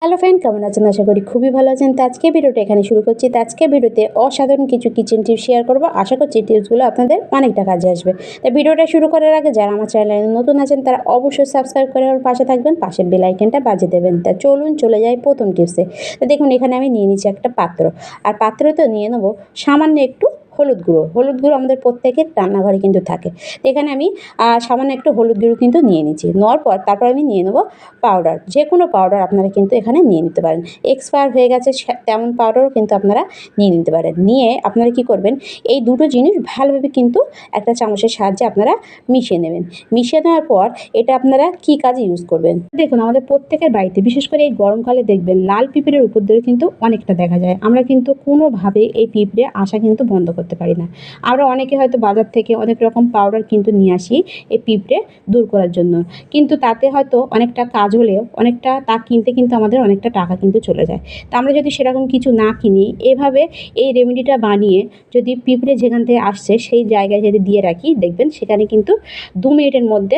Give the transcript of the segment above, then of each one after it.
Hello friend, কেমন আছেন? আশা করি খুবই ভালো আছেন। তো আজকে ভিডিওটা এখানে শুরু করছি। তো আজকে ভিডিওতে অসাধারণ কিছু কিচেন টিপস শেয়ার করব। আশা করছি টিপসগুলো আপনাদের অনেকটা কাজে আসবে। তো ভিডিওটা শুরু করার আগে যারা আমার চ্যানেলে নতুন আছেন তারা অবশ্যই সাবস্ক্রাইব করে আমার পাশে থাকবেন, পাশের বেল আইকনটা বাজিয়ে দেবেন। তা চলুন চলে যাই প্রথম টিপসে। তো দেখুন, এখানে আমি নিয়ে নিচ্ছি একটা পাত্র, আর পাত্রতে নিয়ে নেবো সামান্য একটু হলুদ গুঁড়ো। হলুদ গুঁড়ো আমাদের প্রত্যেকের রান্নাঘরে কিন্তু থাকে। তো এখানে আমি সামান্য একটু হলুদ গুঁড়ো কিন্তু নিয়ে নিচ্ছি। নেওয়ার পর তারপর আমি নিয়ে নেবো পাউডার। যে কোনো পাউডার আপনারা কিন্তু এখানে নিয়ে নিতে পারেন। এক্সপায়ার হয়ে গেছে তেমন পাউডারও কিন্তু আপনারা নিয়ে নিতে পারেন। নিয়ে আপনারা কি করবেন, এই দুটো জিনিস ভালোভাবে কিন্তু একটা চামচের সাহায্যে আপনারা মিশিয়ে নেবেন। মিশিয়ে নেওয়ার পর এটা আপনারা কী কাজে ইউজ করবেন দেখুন। আমাদের প্রত্যেকের বাড়িতে বিশেষ করে এই গরমকালে দেখবেন লাল পিঁপড়ের উপদ্রব কিন্তু অনেকটা দেখা যায়। আমরা কিন্তু কোনোভাবে এই পিঁপড়ে আসা কিন্তু বন্ধ করতে পারি না। আমরা অনেকে হয়তো বাজার থেকে অনেক রকম পাউডার কিন্তু নিয়ে আসি এই পিঁপড়ে দূর করার জন্য, কিন্তু তাতে হয়তো অনেকটা কাজ হলেও অনেকটা তা কিনতে কিন্তু আমাদের অনেকটা টাকা কিন্তু চলে যায়। তা আমরা যদি সেরকম কিছু না কিনি, এভাবে এই রেমেডিটা বানিয়ে যদি পিঁপড়ে যেখান থেকে আসছে সেই জায়গায় যদি দিয়ে রাখি, দেখবেন সেখানে কিন্তু 2 মিনিটের মধ্যে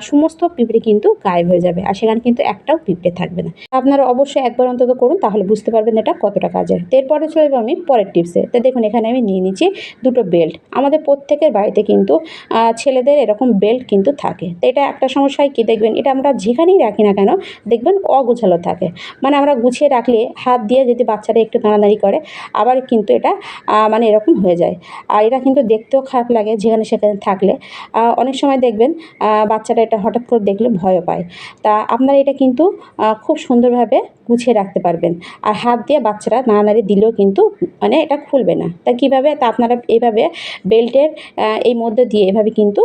সমস্ত পিঁপড়ে কিন্তু গায়েব হয়ে যাবে, আর সেখানে কিন্তু একটাও পিঁপড়ে থাকবে না। আপনারা অবশ্যই একবার অন্তত করুন, তাহলে বুঝতে পারবেন এটা কতটা কাজের। এরপরে চলে যাবো আমি পরের টিপসে। তো দেখুন, এখানে আমি নিয়ে নিচ্ছি দুটো বেল্ট। আমাদের প্রত্যেকের বাড়িতে কিন্তু ছেলেদের এরকম বেল্ট কিন্তু থাকে। তো এটা একটা সমস্যায় কি দেখবেন, এটা আমরা যেখানেই রাখি না কেন দেখবেন অগোছালো থাকে। মানে আমরা গুছিয়ে রাখলে হাত দিয়ে যদি বাচ্চারা একটু নাড়ানাড়ি করে, আবার কিন্তু এটা মানে এরকম হয়ে যায়। আর এটা কিন্তু দেখতেও খারাপ লাগে যেখানে সেখানে থাকলে। অনেক সময় দেখবেন বাচ্চারা এটা হঠাৎ করে দেখলে ভয়ও পায়। তা আপনারা এটা কিন্তু খুব সুন্দরভাবে গুছিয়ে রাখতে পারবেন। আর হাত দিয়ে বাচ্চারা নাড়ানাড়ি দিলেও কিন্তু মানে এটা খুলবে না। তা কীভাবে, তা আপনারা এইভাবে বেল্টের এই মধ্যে দিয়ে এভাবে কিন্তু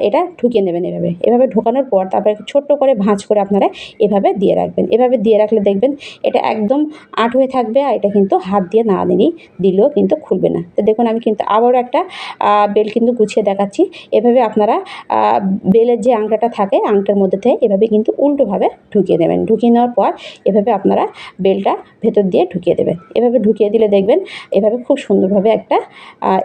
এটা ঢুকিয়ে নেবেন। এভাবে ঢোকানোর পর তারপরে ছোট্ট করে ভাঁজ করে আপনারা এভাবে দিয়ে রাখবেন। এভাবে দিয়ে রাখলে দেখবেন এটা একদম আঁট হয়ে থাকবে, আর এটা কিন্তু হাত দিয়ে নাড়ানাড়ি দিলেও কিন্তু খুলবে না। তো দেখুন, আমি কিন্তু আবারও একটা বেল্ট কিন্তু গুছিয়ে দেখাচ্ছি। এভাবে আপনারা বেলের যে আংটাটা থাকে, আংটার মধ্যে থেকে এভাবে কিন্তু উল্টোভাবে ঢুকিয়ে দেবেন। ঢুকিয়ে নেওয়ার পর এভাবে আপনারা বেলটা ভেতর দিয়ে ঢুকিয়ে দেবেন। এভাবে ঢুকিয়ে দিলে দেখবেন এভাবে খুব সুন্দরভাবে একটা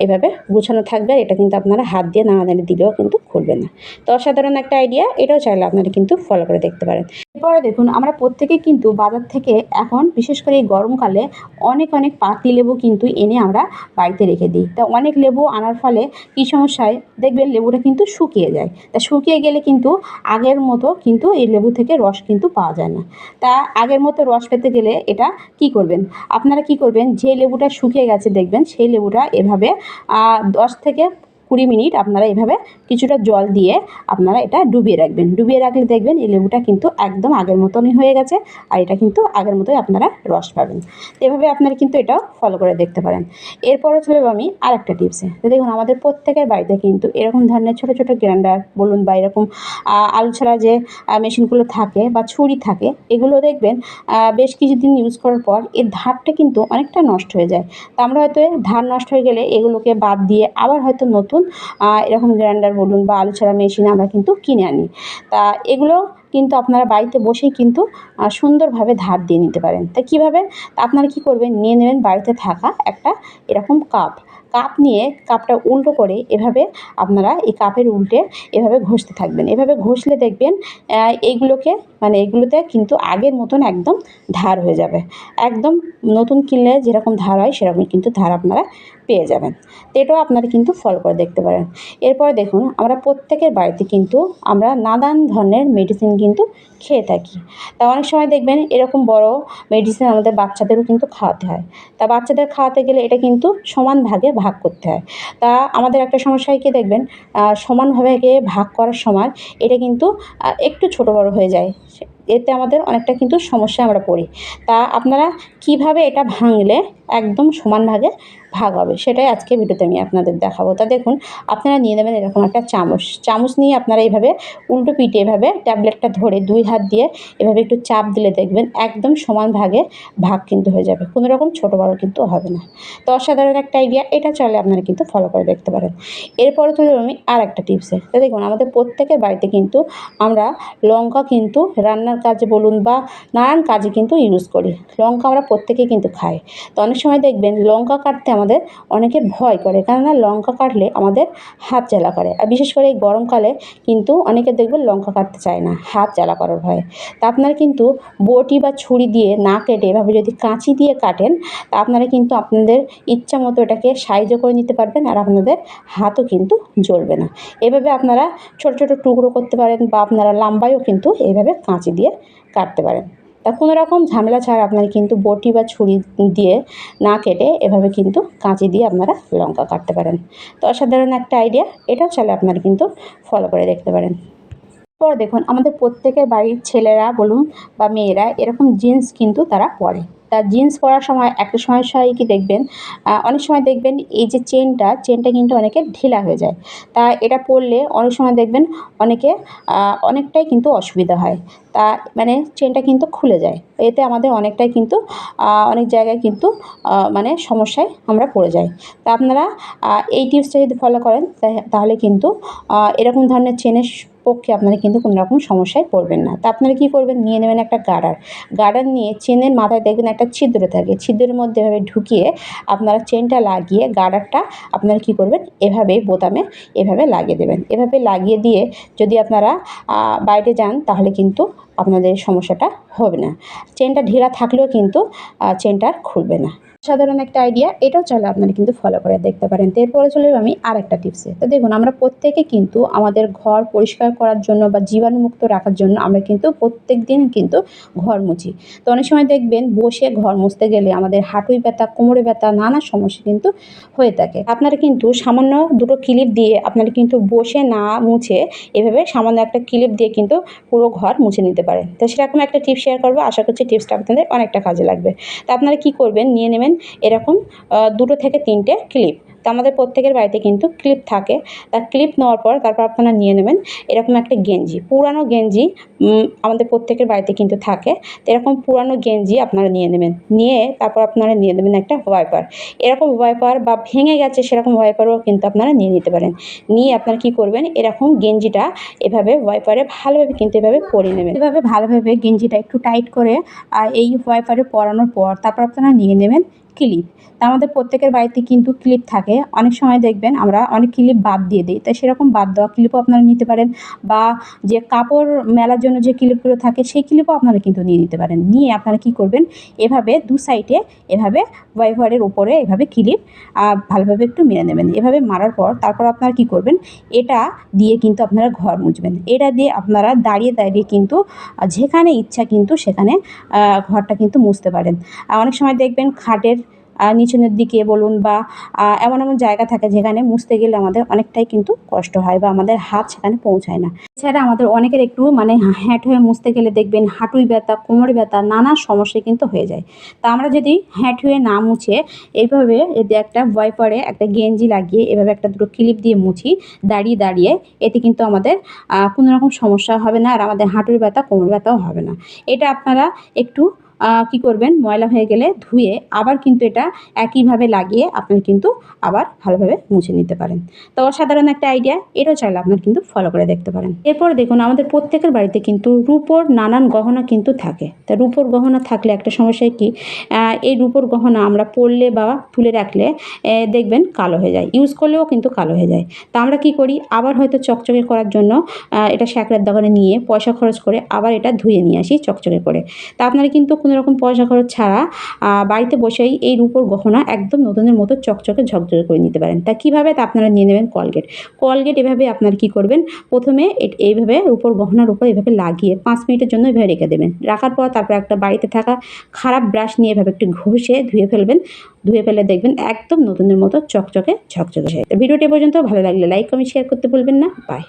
এভাবে গোছানো থাকবে, আর এটা কিন্তু আপনারা হাত দিয়ে নাড়ানাড়ি দিলেও কিন্তু খুলবে না। তো অসাধারণ একটা আইডিয়া, এটাও চাইলে আপনারা কিন্তু ফলো করে দেখতে পারেন। এরপরে দেখুন, আমরা প্রত্যেকেই কিন্তু বাজার থেকে এখন বিশেষ করে এই গরমকালে অনেক অনেক পাতি লেবু কিন্তু এনে আমরা বাড়িতে রেখে দিই। তা অনেক লেবু আনার ফলে কী সমস্যায় দেখবেন, লেবুটা কিন্তু শুকিয়ে যায়। তা শুকিয়ে গেলে কিন্তু আগের মতো কিন্তু এই লেবু থেকে রস কিন্তু পাওয়া যায় না। তা আগের মতো রস পেতে গেলে এটা কি করবেন, আপনারা কি করবেন, যে লেবুটা শুকিয়ে গেছে দেখবেন সেই লেবুটা এভাবে 10 থেকে 20 মিনিট আপনারা এভাবে কিছুটা জল দিয়ে আপনারা এটা ডুবিয়ে রাখবেন। ডুবিয়ে রাখলে দেখবেন এই লেবুটা কিন্তু একদম আগের মতনই হয়ে গেছে, আর এটা কিন্তু আগের মতোই আপনারা রস পাবেন। এভাবে আপনারা কিন্তু এটাও ফলো করে দেখতে পারেন। এরপরে চলে যাবো আমি আরেকটা টিপসে। তো দেখুন, আমাদের প্রত্যেকের বাড়িতে কিন্তু এরকম ধরনের ছোটো ছোটো গ্রাইন্ডার বলুন বা এরকম আলু ছাড়া যে মেশিনগুলো থাকে বা ছুরি থাকে, এগুলো দেখবেন বেশ কিছুদিন ইউজ করার পর এর ধারটা কিন্তু অনেকটা নষ্ট হয়ে যায়। তা আমরা হয়তো ধার নষ্ট হয়ে গেলে এগুলোকে বাদ দিয়ে আবার হয়তো নতুন এরকম গ্রাইন্ডার বলুন বা আলু ছাড়া মেশিন আমরা কিন্তু কিনে আনি। তা এগুলো কিন্তু আপনারা বাড়িতে বসেই কিন্তু সুন্দরভাবে ধার দিয়ে নিতে পারেন। তা কীভাবে, তা আপনারা কী করবেন, নিয়ে নেবেন বাড়িতে থাকা একটা এরকম কাপ নিয়ে কাপটা উল্টো করে এভাবে আপনারা এই কাপের উল্টে এভাবে ঘষতে থাকবেন। এভাবে ঘষলে দেখবেন এইগুলোকে মানে এগুলোতে কিন্তু আগের মতন একদম ধার হয়ে যাবে। একদম নতুন কিনলে যেরকম ধার হয় সেরকমই কিন্তু ধার আপনারা পেয়ে যাবেন। তো এটাও আপনারা কিন্তু ফলো করে দেখতে পারেন। এরপরে দেখুন, আমরা প্রত্যেকের বাড়িতে কিন্তু আমরা নানান ধরনের মেডিসিন কিন্তু খেয়ে থাকি। তা অনেক সময় দেখবেন এরকম বড় মেডিসিন আমাদের বাচ্চাদেরও কিন্তু খাওয়াতে হয়। তা বাচ্চাদের খাওয়াতে গেলে এটা কিন্তু সমান ভাগে ভাগ করতে হয়। তা আমাদের একটা সমস্যা হয় কি দেখবেন, সমানভাবে ভাগ করার সময় এটা কিন্তু একটু ছোটো বড়ো হয়ে যায়। এতে আমাদের অনেকটা কিন্তু সমস্যায় আমরা পড়ি। তা আপনারা কীভাবে এটা ভাঙলে একদম সমান ভাগে ভাগ হবে সেটাই আজকে ভিডিওতে আমি আপনাদের দেখাবো। তা দেখুন, আপনারা নিয়ে নেবেন এরকম একটা চামচ নিয়ে আপনারা এইভাবে উল্টো পিঠে এভাবে ট্যাবলেটটা ধরে 2 হাত দিয়ে এভাবে একটু চাপ দিলে দেখবেন একদম সমান ভাগে ভাগ কিন্তু হয়ে যাবে। কোনো রকম ছোটো বড়ো কিন্তু হবে না। তো অসাধারণ একটা আইডিয়া, এটা চাইলে আপনারা কিন্তু ফলো করে দেখতে পারেন। এরপরে চলে যাবো আমি আর একটা টিপসে। তো দেখুন, আমাদের প্রত্যেকের বাড়িতে কিন্তু আমরা লঙ্কা কিন্তু রান্নার রান্নার কাজে বলুন বা নানান কাজে কিন্তু ইউজ করি। লঙ্কা আমরা প্রত্যেকেই কিন্তু খাই। তো অনেক সময় দেখবেন লঙ্কা কাটতে আমাদের অনেকের ভয় করে, কেননা লঙ্কা কাটলে আমাদের হাত জ্বালা করে। আর বিশেষ করে এই গরমকালে কিন্তু অনেকে দেখবেন লঙ্কা কাটতে চায় না, হাত জ্বালা করার ভয়ে। তা আপনারা কিন্তু বটি বা ছুরি দিয়ে না কেটে এভাবে যদি কাঁচি দিয়ে কাটেন, তা আপনারা কিন্তু আপনাদের ইচ্ছা মতো এটাকে সাইজও করে নিতে পারবেন, আর আপনাদের হাতও কিন্তু জ্বলবে না। এভাবে আপনারা ছোট ছোট টুকরো করতে পারেন বা আপনারা লম্বায়ও কিন্তু এইভাবে কাঁচি দিয়ে কাটতে পারেন। তা কোনো রকম ঝামেলা ছাড়া আপনারা কিন্তু বটি বা ছুরি দিয়ে না কেটে এভাবে কিন্তু কাঁচি দিয়ে আপনারা লঙ্কা কাটতে পারেন। তো অসাধারণ একটা আইডিয়া, এটাও চাইলে আপনারা কিন্তু ফলো করে দেখতে পারেন। পরে দেখুন আমাদের প্রত্যেকের বাড়ির ছেলেরা বলুন বা মেয়েরা এরকম জিন্স কিন্তু তারা পরে। তা জিন্স পরার সময় একটা সমস্যা হয় কি দেখবেন, অনেক সময় দেখবেন এই যে চেনটা কিন্তু অনেকের ঢিলা হয়ে যায়। তা এটা পরলে অনেক সময় দেখবেন অনেকে অনেকটাই কিন্তু অসুবিধা হয়। তা মানে চেনটা কিন্তু খুলে যায়। এতে আমাদের অনেকটাই কিন্তু অনেক জায়গায় কিন্তু মানে সমস্যায় আমরা পড়ে যাই। তা আপনারা এই টিপসটা যদি ফলো করেন তাহলে কিন্তু এরকম ধরনের চেনের পক্ষে আপনারা কিন্তু কোনো রকম সমস্যায় পড়বেন না। তা আপনারা কী করবেন, নিয়ে নেবেন একটা গার্ডার নিয়ে চেনের মাথায় দেখবেন একটা ছিদ্র থাকে, ছিদ্রের মধ্যে এভাবে ঢুকিয়ে আপনারা চেনটা লাগিয়ে গার্ডারটা আপনারা কী করবেন, এভাবে বোতামে এভাবে লাগিয়ে দেবেন। এভাবে লাগিয়ে দিয়ে যদি আপনারা বাইরে যান তাহলে কিন্তু আপনাদের সমস্যাটা হবে না। চেনটা ঢিলা থাকলেও কিন্তু চেনটা আর খুলবে না। সাধারণ একটা আইডিয়া, এটাও চাইলে আপনারা কিন্তু ফলো করে দেখতে পারেন। তো এরপরে চলে যাবো আমি আরেকটা টিপসে। তো দেখুন আমরা প্রত্যেকে কিন্তু আমাদের ঘর পরিষ্কার করার জন্য বা জীবাণুমুক্ত রাখার জন্য আমরা কিন্তু প্রত্যেক দিন কিন্তু ঘর মুছি। তো অনেক সময় দেখবেন বসে ঘর মুছতে গেলে আমাদের হাঁটুই ব্যথা, কোমরে ব্যথা, নানা সমস্যা কিন্তু হয়ে থাকে। আপনারা কিন্তু সামান্য দুটো ক্লিপ দিয়ে আপনারা কিন্তু বসে না মুছে এভাবে সামান্য একটা ক্লিপ দিয়ে কিন্তু পুরো ঘর মুছে নিতে পারেন। তো সেরকম একটা টিপস শেয়ার করবো, আশা করছি টিপসটা আপনাদের অনেকটা কাজে লাগবে। তো আপনারা কী করবেন, নিয়ে নেবেন এরকম 2 থেকে 3টে ক্লিপ। তো আমাদের প্রত্যেকের বাড়িতে কিন্তু ক্লিপ থাকে। তা ক্লিপ নেওয়ার পর তারপর আপনারা নিয়ে নেবেন এরকম একটা গেঞ্জি, পুরানো গেঞ্জি আমাদের প্রত্যেকের বাড়িতে কিন্তু থাকে। তো এরকম পুরানো গেঞ্জি আপনারা নিয়ে নেবেন, নিয়ে তারপর আপনারা নিয়ে নেবেন একটা ওয়াইপার। এরকম ওয়াইপার বা ভেঙে গেছে সেরকম ওয়াইপারও কিন্তু আপনারা নিয়ে নিতে পারেন। নিয়ে আপনারা কী করবেন, এরকম গেঞ্জিটা এভাবে ওয়াইপারে ভালোভাবে কিন্তু এভাবে পরিয়ে নেবেন। এভাবে ভালোভাবে গেঞ্জিটা একটু টাইট করে এই ওয়াইপারে পরানোর পর তারপর আপনারা নিয়ে নেবেন ক্লিপ। তা আমাদের প্রত্যেকের বাড়িতে কিন্তু ক্লিপ থাকে। অনেক সময় দেখবেন আমরা অনেক ক্লিপ বাদ দিয়ে দিই। তাই সেরকম বাদ দেওয়া ক্লিপও আপনারা নিতে পারেন, বা যে কাপড় মেলার জন্য যে ক্লিপগুলো থাকে সেই ক্লিপও আপনারা কিন্তু নিয়ে নিতে পারেন। নিয়ে আপনারা কী করবেন, এভাবে 2 সাইডে এভাবে ওয়াইপারের উপরে এভাবে ক্লিপ ভালোভাবে একটু মেরে নেবেন। এভাবে মারার পর তারপর আপনারা কী করবেন, এটা দিয়ে কিন্তু আপনারা ঘর মুছবেন। এটা দিয়ে আপনারা দাঁড়িয়ে কিন্তু যেখানে ইচ্ছা কিন্তু সেখানে ঘরটা কিন্তু মুছতে পারেন। অনেক সময় দেখবেন খাটের নিচনের দিকে বলুন বা এমন জায়গা থাকে যেখানে মুছতে গেলে আমাদের অনেকটাই কিন্তু কষ্ট হয় বা আমাদের হাত সেখানে পৌঁছায় না। এছাড়া আমাদের অনেকের একটু মানে হ্যাঁট হয়ে মুছতে গেলে দেখবেন হাঁটুই ব্যথা, কোমরে ব্যথা, নানা সমস্যা কিন্তু হয়ে যায়। তা আমরা যদি হ্যাঁট হয়ে না মুছে এইভাবে যদি একটা ওয়াইপারে একটা গেঞ্জি লাগিয়ে এভাবে একটা দুটো ক্লিপ দিয়ে মুছি দাঁড়িয়ে, এতে কিন্তু আমাদের কোনো রকম সমস্যা হবে না, আর আমাদের হাঁটুর ব্যথা, কোমর ব্যথাও হবে না। এটা আপনারা একটু কী করবেন, ময়লা হয়ে গেলে ধুয়ে আবার কিন্তু এটা একইভাবে লাগিয়ে আপনারা কিন্তু আবার ভালোভাবে মুছে নিতে পারেন। তো অসাধারণ একটা আইডিয়া, এটাও চাইলে আপনারা কিন্তু ফলো করে দেখতে পারেন। এরপর দেখুন আমাদের প্রত্যেকের বাড়িতে কিন্তু রূপোর নানান গহনা কিন্তু থাকে। তা রূপোর গহনা থাকলে একটা সমস্যায় কি, এই রূপোর গহনা আমরা পরলে বা তুলে রাখলে দেখবেন কালো হয়ে যায়, ইউজ করলেও কিন্তু কালো হয়ে যায়। তা আমরা কী করি, আবার হয়তো চকচকে করার জন্য এটা শ্যাকরার দোকানে নিয়ে পয়সা খরচ করে আবার এটা ধুয়ে নিয়ে আসি চকচকে করে। তা আপনারা কিন্তু কোনো রকম পয়সা খরচ ছাড়া বাড়িতে বসেই এই রূপোর গহনা একদম নতুনের মতো চকচকে ঝকঝকে করে নিতে পারেন। তা কীভাবে, তা আপনারা নিয়ে নেবেন কলগেট। এভাবে আপনারা কী করবেন, প্রথমে এইভাবে রূপোর গহনার উপর এভাবে লাগিয়ে 5 মিনিটের জন্য এভাবে রেখে দেবেন। রাখার পর তারপর একটা বাড়িতে থাকা খারাপ ব্রাশ নিয়ে এভাবে একটু ঘষে ধুয়ে ফেলবেন। ধুয়ে ফেলে দেখবেন একদম নতুনের মতো চকচকে ঝকঝকে। ভিডিওটি পর্যন্ত ভালো লাগলে লাইক, কমেন্ট, শেয়ার করতে ভুলবেন না। বাই।